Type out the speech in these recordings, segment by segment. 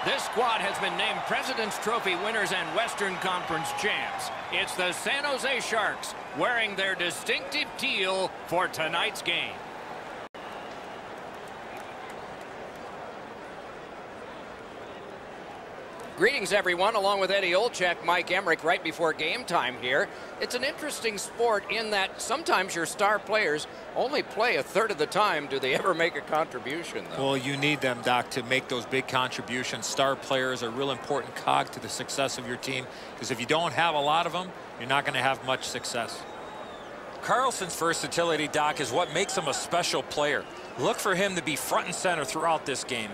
This squad has been named President's Trophy winners and Western Conference champs. It's the San Jose Sharks wearing their distinctive teal for tonight's game. Greetings, everyone. Along with Eddie Olczyk, Mike Emrick, right before game time here. It's an interesting sport in that sometimes your star players only play a third of the time. Do they ever make a contribution, though? Well, you need them, Doc, to make those big contributions. Star players are a real important cog to the success of your team, because if you don't have a lot of them, you're not going to have much success. Karlsson's versatility, Doc, is what makes him a special player. Look for him to be front and center throughout this game.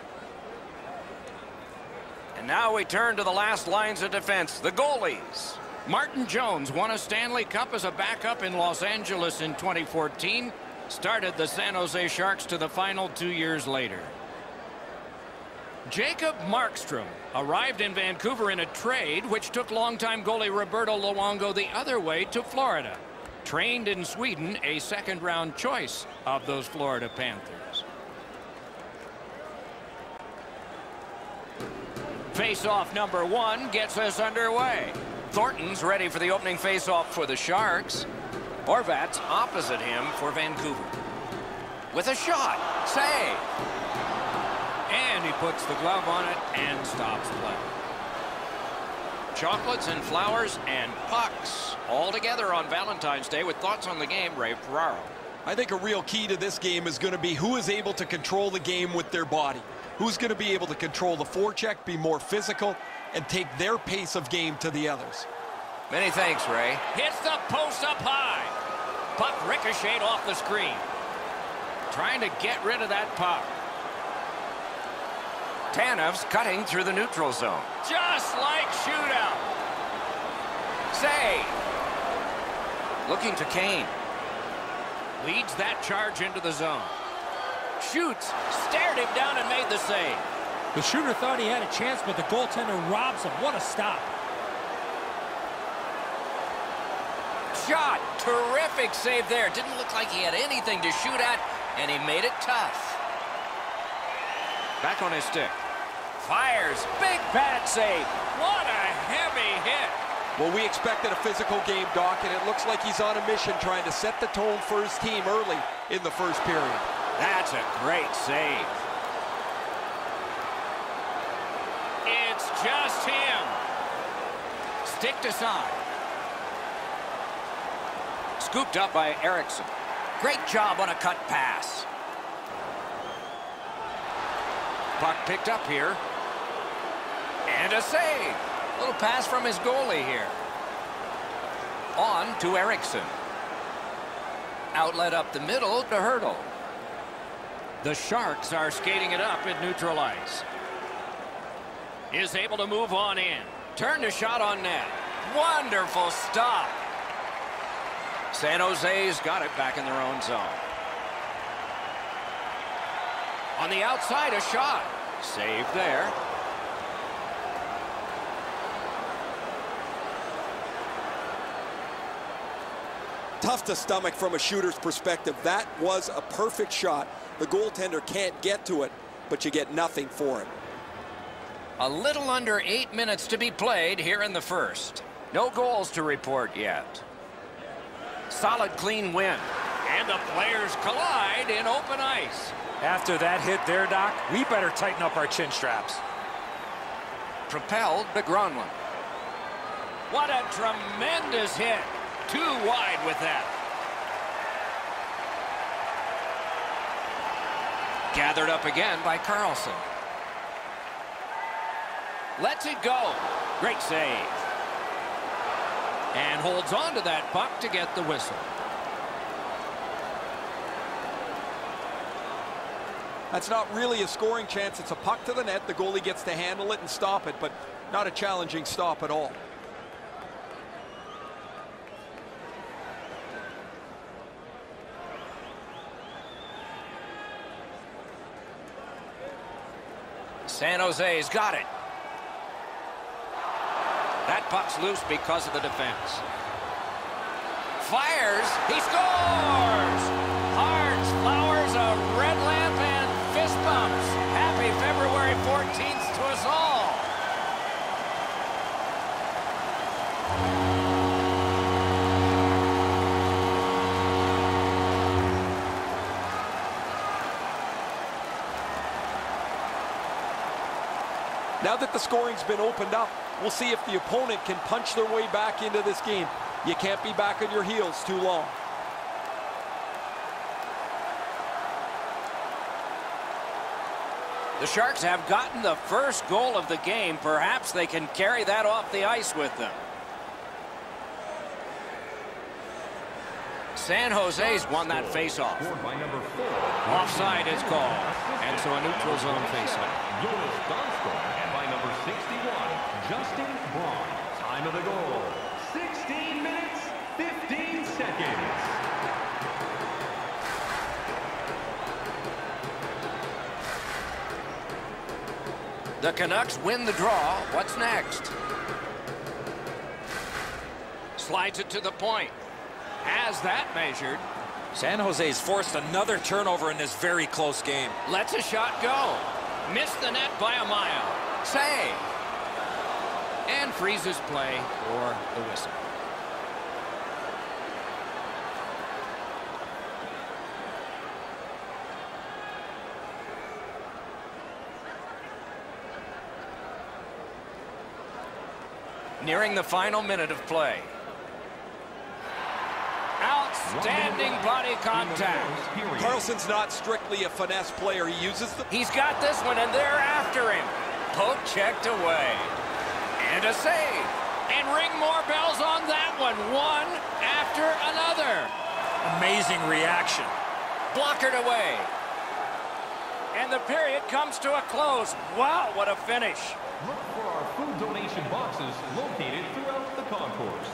And now we turn to the last lines of defense, the goalies. Martin Jones won a Stanley Cup as a backup in Los Angeles in 2014. Started the San Jose Sharks to the final 2 years later. Jacob Markstrom arrived in Vancouver in a trade which took longtime goalie Roberto Luongo the other way to Florida. Trained in Sweden, a second-round choice of those Florida Panthers. Face-off number 1 gets us underway. Thornton's ready for the opening face-off for the Sharks. Horvat's opposite him for Vancouver. With a shot. Save. And he puts the glove on it and stops play. Chocolates and flowers and pucks all together on Valentine's Day. With thoughts on the game, Ray Ferraro. I think a real key to this game is going to be who is able to control the game with their body. Who's going to be able to control the forecheck, be more physical, and take their pace of game to the others. Many thanks, Ray. Hits the post up high. Puck ricocheted off the screen. Trying to get rid of that puck. Tanev's cutting through the neutral zone. Just like shootout. Save. Looking to Kane. Leads that charge into the zone. Shoots, stared him down and made the save. The shooter thought he had a chance, but the goaltender robs him. What a stop. Shot, terrific save there. Didn't look like he had anything to shoot at, and he made it tough. Back on his stick. Fires, big pad save. What a heavy hit. Well, we expected a physical game, Doc, and it looks like he's on a mission trying to set the tone for his team early in the first period. That's a great save. It's just him. Stick to side. Scooped up by Eriksson. Great job on a cut pass. Puck picked up here. And a save. Little pass from his goalie here. On to Eriksson. Outlet up the middle to Hurdle. The Sharks are skating it up at neutral ice. Is able to move on in. Turned a shot on net. Wonderful stop. San Jose's got it back in their own zone. On the outside, a shot. Save there. Tough to stomach from a shooter's perspective. That was a perfect shot. The goaltender can't get to it, but you get nothing for it. A little under 8 minutes to be played here in the first. No goals to report yet. Solid, clean win. And the players collide in open ice. After that hit there, Doc, we better tighten up our chin straps. Propelled to Gronlund. What a tremendous hit. Too wide with that. Gathered up again by Karlsson. Lets it go. Great save. And holds on to that puck to get the whistle. That's not really a scoring chance. It's a puck to the net. The goalie gets to handle it and stop it, but not a challenging stop at all. San Jose's got it. That puck's loose because of the defense. Fires. He scores! Hearts, flowers, a red lamp, and fist bumps. Happy February 14th to us all. Now that the scoring's been opened up, we'll see if the opponent can punch their way back into this game. You can't be back on your heels too long. The Sharks have gotten the first goal of the game. Perhaps they can carry that off the ice with them. San Jose's won that faceoff. Offside is called, and so a neutral zone faceoff. And by number 61, Justin Braun. Time of the goal, 16 minutes, 15 seconds. The Canucks win the draw. What's next? Slides it to the point. Has that measured. San Jose's forced another turnover in this very close game. Lets a shot go. Missed the net by a mile. Save. And freezes play for the whistle. Nearing the final minute of play. Outstanding body contact. Carlson's not strictly a finesse player. He uses the... He's got this one, and they're after him. Poke checked away. And a save. And ring more bells on that one. One after another. Amazing reaction. Blockered away. And the period comes to a close. Wow, what a finish. Look for our food donation boxes located throughout the concourse.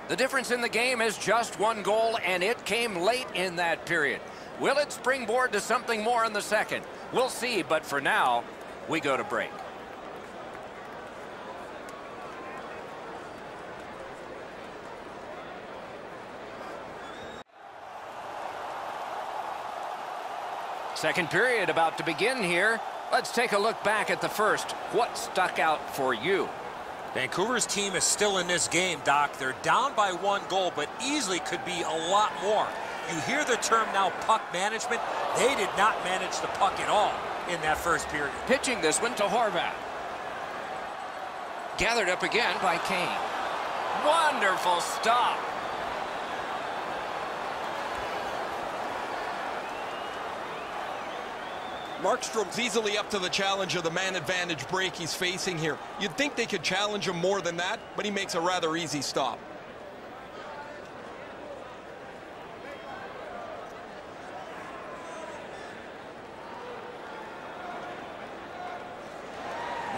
The difference in the game is just one goal, and it came late in that period. Will it springboard to something more in the second? We'll see, but for now, we go to break. Second period about to begin here. Let's take a look back at the first. What stuck out for you? Vancouver's team is still in this game, Doc. They're down by one goal, but easily could be a lot more. You hear the term now, puck management. They did not manage the puck at all in that first period. Pitching this one to Horvat. Gathered up again by Kane. Wonderful stop. Markstrom's easily up to the challenge of the man advantage break he's facing here. You'd think they could challenge him more than that, but he makes a rather easy stop.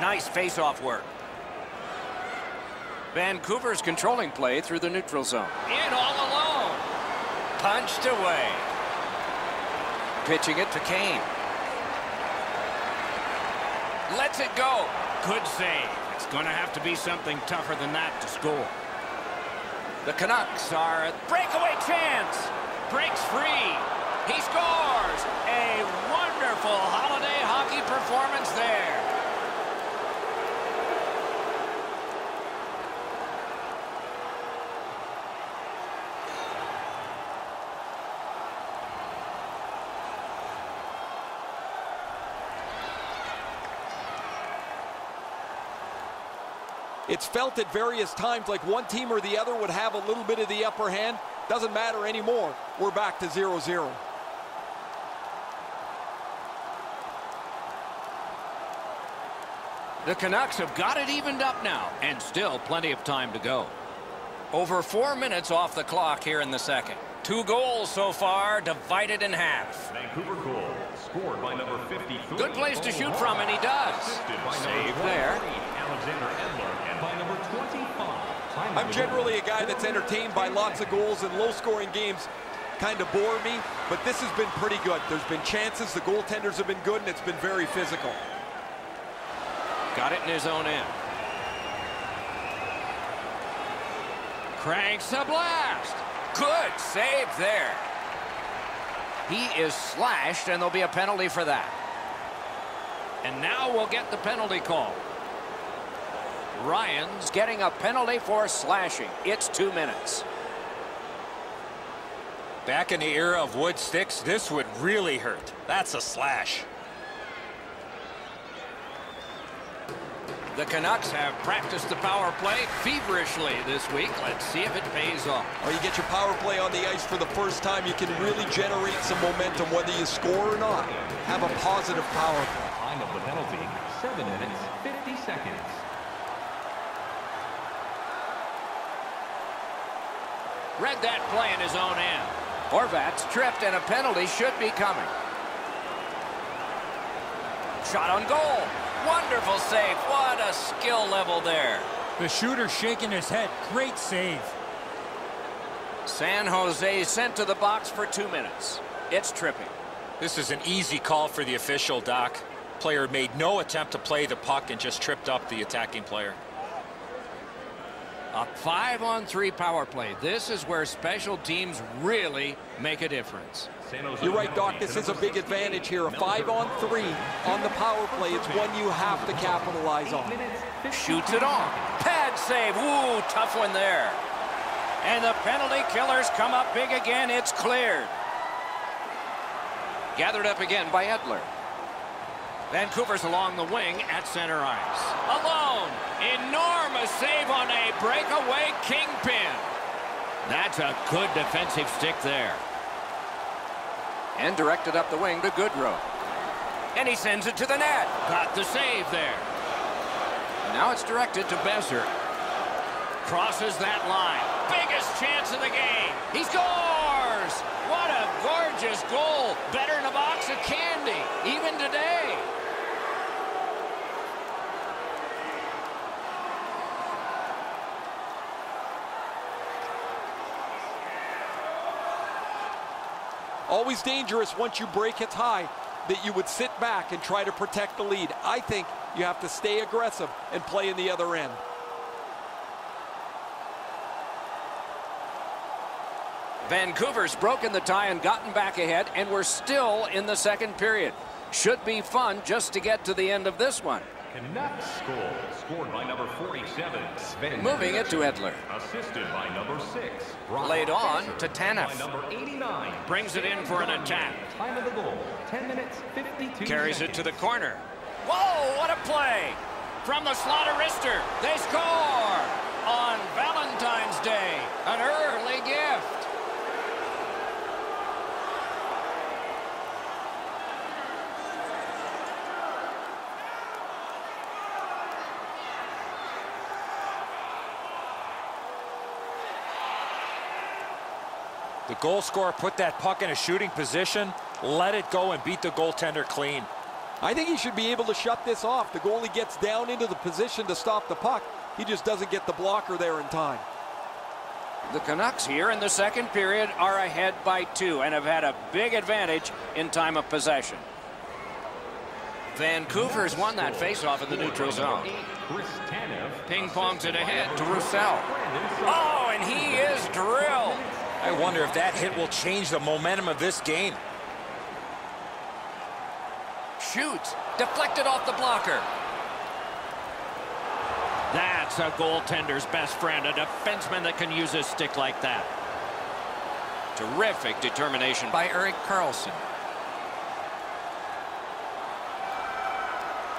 Nice face-off work. Vancouver's controlling play through the neutral zone. In all alone. Punched away. Pitching it to Kane. Lets it go. Good save. It's going to have to be something tougher than that to score. The Canucks are a breakaway chance. Breaks free. He scores. A wonderful holiday hockey performance there. It's felt at various times like one team or the other would have a little bit of the upper hand. Doesn't matter anymore. We're back to 0-0. The Canucks have got it evened up now, and still plenty of time to go. Over 4 minutes off the clock here in the second. 2 goals so far, divided in half. Vancouver goal, scored by number 53. Good place to shoot from, and he does. Save there. Alexander Edler, and by number 25. I'm generally a guy that's entertained by lots of goals, and low-scoring games kind of bore me, but this has been pretty good. There's been chances, the goaltenders have been good, and it's been very physical. Got it in his own end. Cranks a blast. Good save there. He is slashed, and there'll be a penalty for that. And now we'll get the penalty call. Ryan's getting a penalty for slashing. It's 2 minutes. Back in the era of wood sticks, this would really hurt. That's a slash. The Canucks have practiced the power play feverishly this week. Let's see if it pays off. Or you get your power play on the ice for the first time, you can really generate some momentum whether you score or not. Have a positive power play. Time of the penalty, 7 minutes, 50 seconds. Read that play in his own end. Horvat's tripped and a penalty should be coming. Shot on goal. Wonderful save. What a skill level there. The shooter shaking his head. Great save. San Jose sent to the box for 2 minutes. It's tripping. This is an easy call for the official, Doc. Player made no attempt to play the puck and just tripped up the attacking player. A 5-on-3 power play. This is where special teams really make a difference. You're right, Doc. This is a big advantage here. A 5-on-3 on the power play. It's one you have to capitalize on. Shoots it on. Pad save. Ooh, tough one there. And the penalty killers come up big again. It's cleared. Gathered up again by Edler. Vancouver's along the wing at center ice. Alone. Enormous save on a breakaway kingpin. That's a good defensive stick there. And directed up the wing to Goodrow. And he sends it to the net. Got the save there. Now it's directed to Besser. Crosses that line. Biggest chance of the game. He scores! What a gorgeous goal. Better than a box of candy, even today. Always dangerous once you break it high that you would sit back and try to protect the lead. I think you have to stay aggressive and play in the other end. Vancouver's broken the tie and gotten back ahead, and we're still in the second period. Should be fun just to get to the end of this one. Canucks scored by number 47, Sven. Moving it to Edler. Assisted by number 6. Laid on to Tanev. By number 89. Brings it in for an attack. Time of the goal, 10 minutes, 52 Carries seconds. it to the corner. Whoa, what a play! From the slot of wrister, they score! On Valentine's Day, an early gift. The goal scorer put that puck in a shooting position, let it go and beat the goaltender clean. I think he should be able to shut this off. The goalie gets down into the position to stop the puck. He just doesn't get the blocker there in time. The Canucks here in the second period are ahead by 2 and have had a big advantage in time of possession. Vancouver's won that faceoff in the neutral zone. Ping-pongs it ahead to Roussel. Oh, and he is drilled. I wonder if that hit will change the momentum of this game. Shoots. Deflected off the blocker. That's a goaltender's best friend, a defenseman that can use a stick like that. Terrific determination by Erik Karlsson.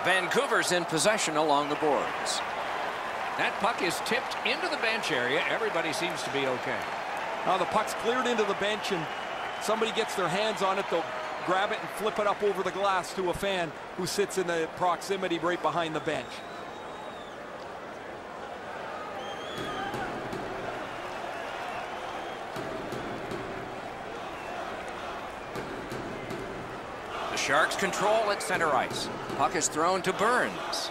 Vancouver's in possession along the boards. That puck is tipped into the bench area. Everybody seems to be okay. Now the puck's cleared into the bench and somebody gets their hands on it. They'll grab it and flip it up over the glass to a fan who sits in the proximity right behind the bench. The Sharks control at center ice. Puck is thrown to Burns.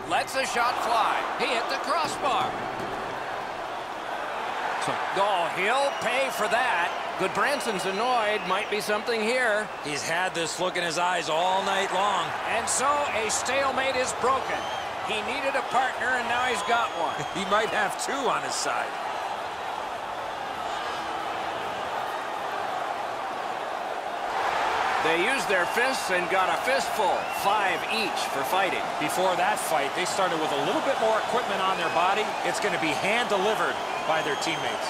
Lets the shot fly. He hit the crossbar. Oh, he'll pay for that. Goodbranson's annoyed. Might be something here. He's had this look in his eyes all night long. And so a stalemate is broken. He needed a partner, and now he's got one. He might have 2 on his side. They used their fists and got a fistful. 5 each for fighting. Before that fight, they started with a little bit more equipment on their body. It's going to be hand-delivered by their teammates.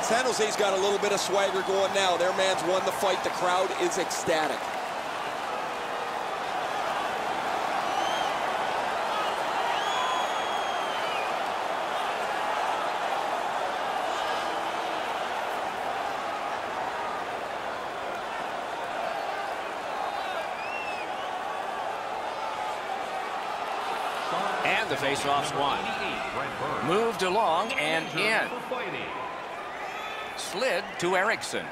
San Jose's got a little bit of swagger going now. Their man's won the fight. The crowd is ecstatic. And the face-off's won. Moved along and in. Slid to Eriksson.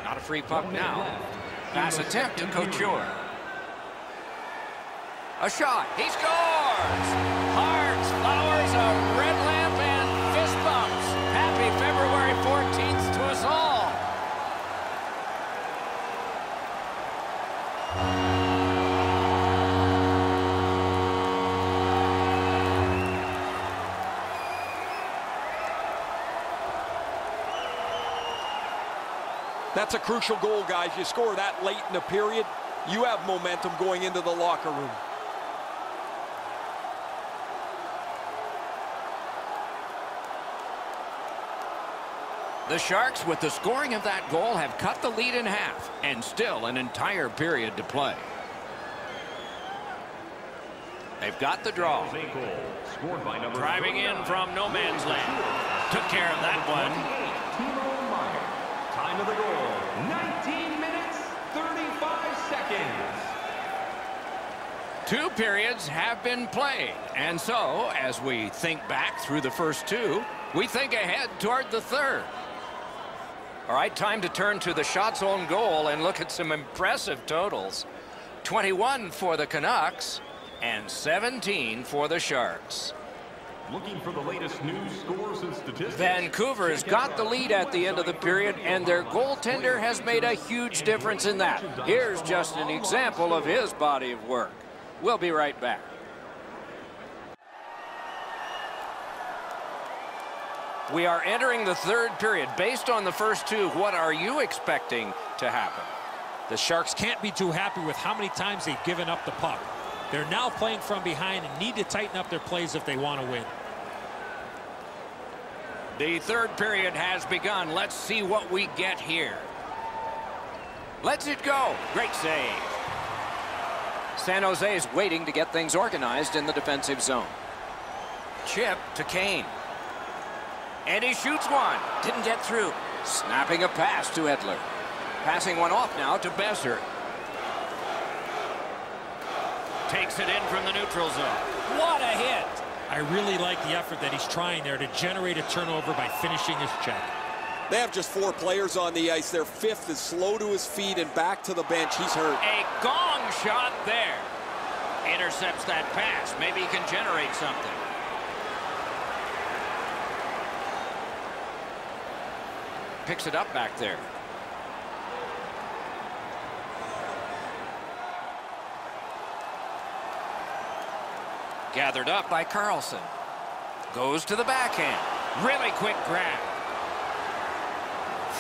Not a free puck now. Pass attempt to Couture. A shot. He scores! Hearts, flowers, a red lamp, and fist bumps. Happy February 14th to us all. That's a crucial goal, guys. You score that late in the period, you have momentum going into the locker room. The Sharks, with the scoring of that goal, have cut the lead in half, and still an entire period to play. They've got the draw. Driving in from no man's land. Took care of that one. Time of the goal, 19 minutes, 35 seconds. 2 periods have been played, and so, as we think back through the first 2, we think ahead toward the third. All right, time to turn to the shots on goal and look at some impressive totals. 21 for the Canucks and 17 for the Sharks. Looking for the latest news, scores, and statistics. Vancouver has got the lead at the end of the period, and their goaltender has made a huge difference in that. Here's just an example of his body of work. We'll be right back. We are entering the third period. Based on the first 2, what are you expecting to happen? The Sharks can't be too happy with how many times they've given up the puck. They're now playing from behind and need to tighten up their plays if they want to win. The third period has begun. Let's see what we get here. Lets it go. Great save. San Jose is waiting to get things organized in the defensive zone. Chip to Kane. And he shoots one. Didn't get through. Snapping a pass to Edler. Passing one off now to Besser. Takes it in from the neutral zone. What a hit! I really like the effort that he's trying there to generate a turnover by finishing his check. They have just 4 players on the ice. Their 5th is slow to his feet and back to the bench. He's hurt. A gong shot there. Intercepts that pass. Maybe he can generate something. Picks it up back there. Gathered up by Carlson. Goes to the backhand. Really quick grab.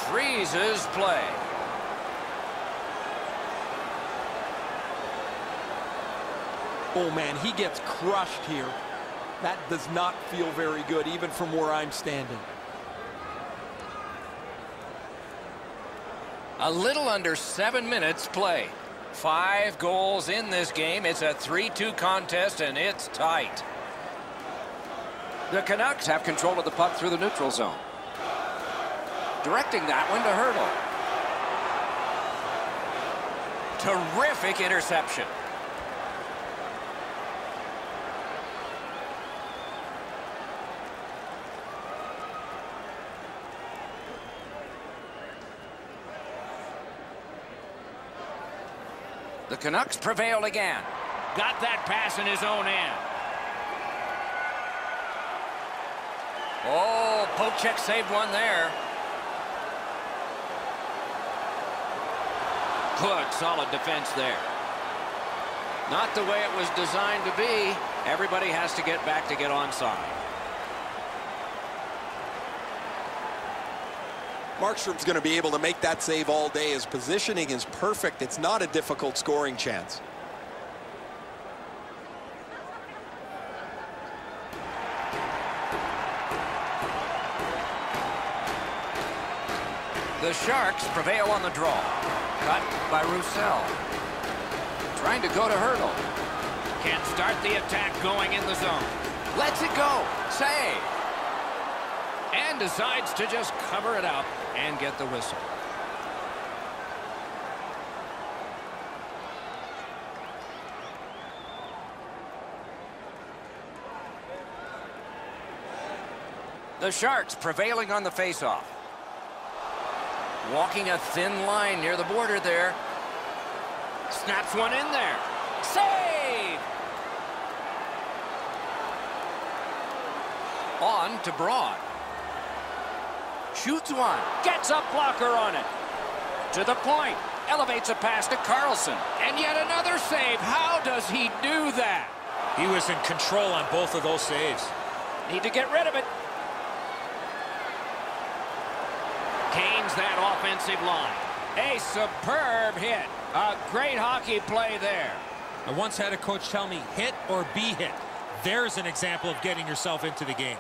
Freezes play. Oh, man, he gets crushed here. That does not feel very good, even from where I'm standing. A little under 7 minutes played. 5 goals in this game. It's a 3-2 contest, and it's tight. The Canucks have control of the puck through the neutral zone. Directing that one to Hurdle. Terrific interception. The Canucks prevail again. Got that pass in his own end. Oh, Pochek saved one there. Good, solid defense there. Not the way it was designed to be. Everybody has to get back to get onside. Markstrom's going to be able to make that save all day. His positioning is perfect. It's not a difficult scoring chance. The Sharks prevail on the draw. Cut by Roussel. Trying to go to Hurdle. Can't start the attack going in the zone. Lets it go. Save. And decides to just cover it up and get the whistle. The Sharks prevailing on the faceoff. Walking a thin line near the border there. Snaps one in there. Save! On to Braun. Shoots one. Gets a blocker on it. To the point. Elevates a pass to Carlson. And yet another save. How does he do that? He was in control on both of those saves. Need to get rid of it. Canes that offensive line. A superb hit. A great hockey play there. I once had a coach tell me, hit or be hit. There's an example of getting yourself into the game.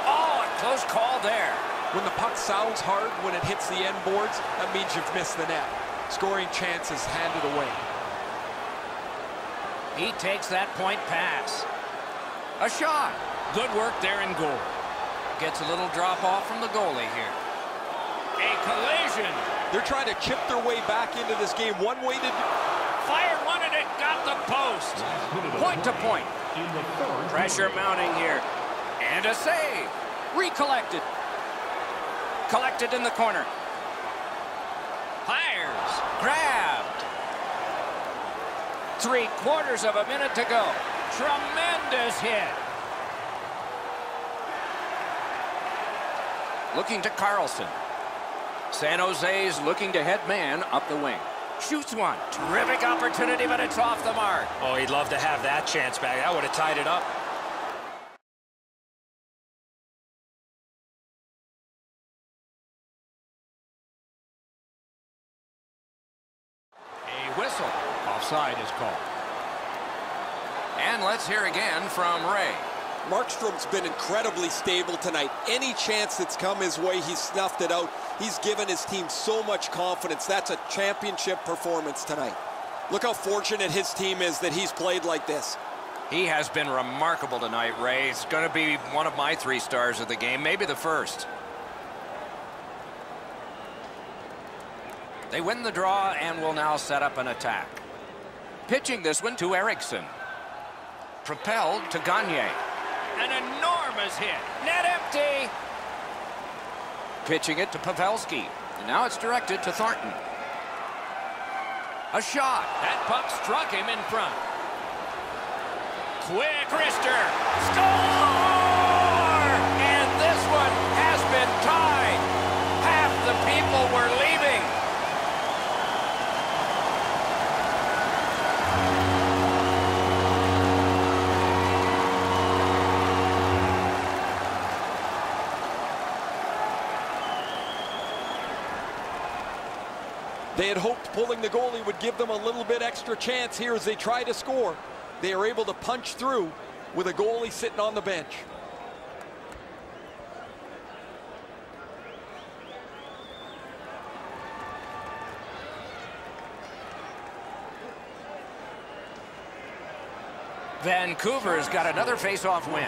Oh, a close call there. When the puck sounds hard when it hits the end boards, that means you've missed the net. Scoring chances handed away. He takes that point pass. A shot. Good work there in goal. Gets a little drop off from the goalie here. A collision. They're trying to chip their way back into this game. One way to Fired one and it got the post. Point to point. Pressure mounting here. And a save. Recollected. Collected in the corner. Fires. Grabbed. 3/4 of a minute to go. Tremendous hit. Looking to Carlson. San Jose's looking to head man up the wing. Shoots one. Terrific opportunity, but it's off the mark. Oh, he'd love to have that chance back. That would have tied it up. A whistle. Offside is called. And let's hear again from Ray. Markstrom's been incredibly stable tonight. Any chance that's come his way, he's snuffed it out. He's given his team so much confidence. That's a championship performance tonight. Look how fortunate his team is that he's played like this. He has been remarkable tonight, Ray. It's going to be one of my 3 stars of the game, maybe the first. They win the draw and will now set up an attack. Pitching this one to Eriksson. Propelled to Gagne. An enormous hit. Net empty. Pitching it to Pavelski. And now it's directed to Thornton. A shot. That puck struck him in front. Quick wrister. Score! And this one has been tied. Half the people were leaving. They had hoped pulling the goalie would give them a little bit extra chance here as they try to score. They are able to punch through with a goalie sitting on the bench. Vancouver's got another face-off win.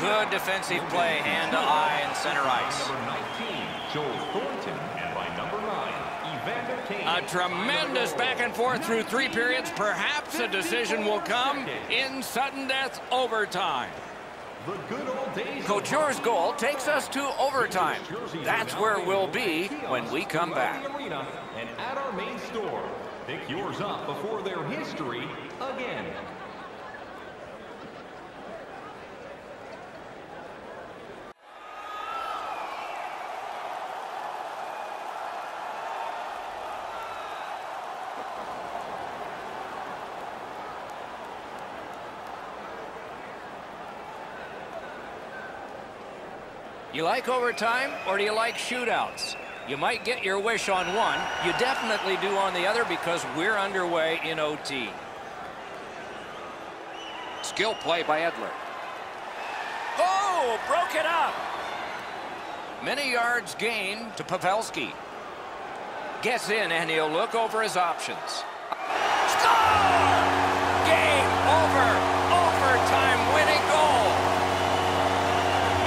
Good defensive play, hand to eye and center ice. Number 19, Joel Thornton, and by number 9, Evander Kane. A tremendous back and forth through 3 periods. Perhaps a decision will come in sudden death overtime. The good old days. Couture's goal takes us to overtime. That's where we'll be when we come back. And at our main store, pick yours up before their history again. You like overtime or do you like shootouts? You might get your wish on one. You definitely do on the other because we're underway in OT. Skill play by Edler. Oh, broke it up. Many yards gained to Pavelski. Gets in, and he'll look over his options. Score! Game over. Overtime winning goal.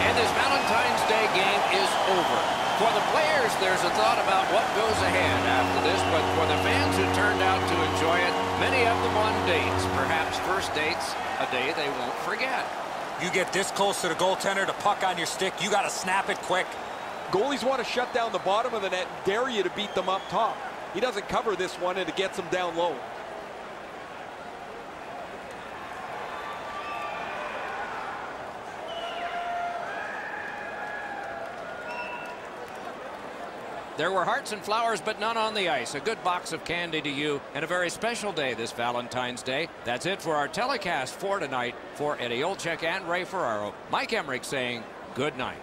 And this Valentine's Day game is over. For the players, there's a thought about what goes ahead after this, but for the fans who turned out to enjoy it, many of them on dates, perhaps first dates, a day they won't forget. You get this close to the goaltender, the puck on your stick, you got to snap it quick. Goalies want to shut down the bottom of the net and dare you to beat them up top. He doesn't cover this one, and it gets them down low. There were hearts and flowers, but none on the ice. A good box of candy to you, and a very special day this Valentine's Day. That's it for our telecast for tonight. For Eddie Olczyk and Ray Ferraro, Mike Emmerich saying good night.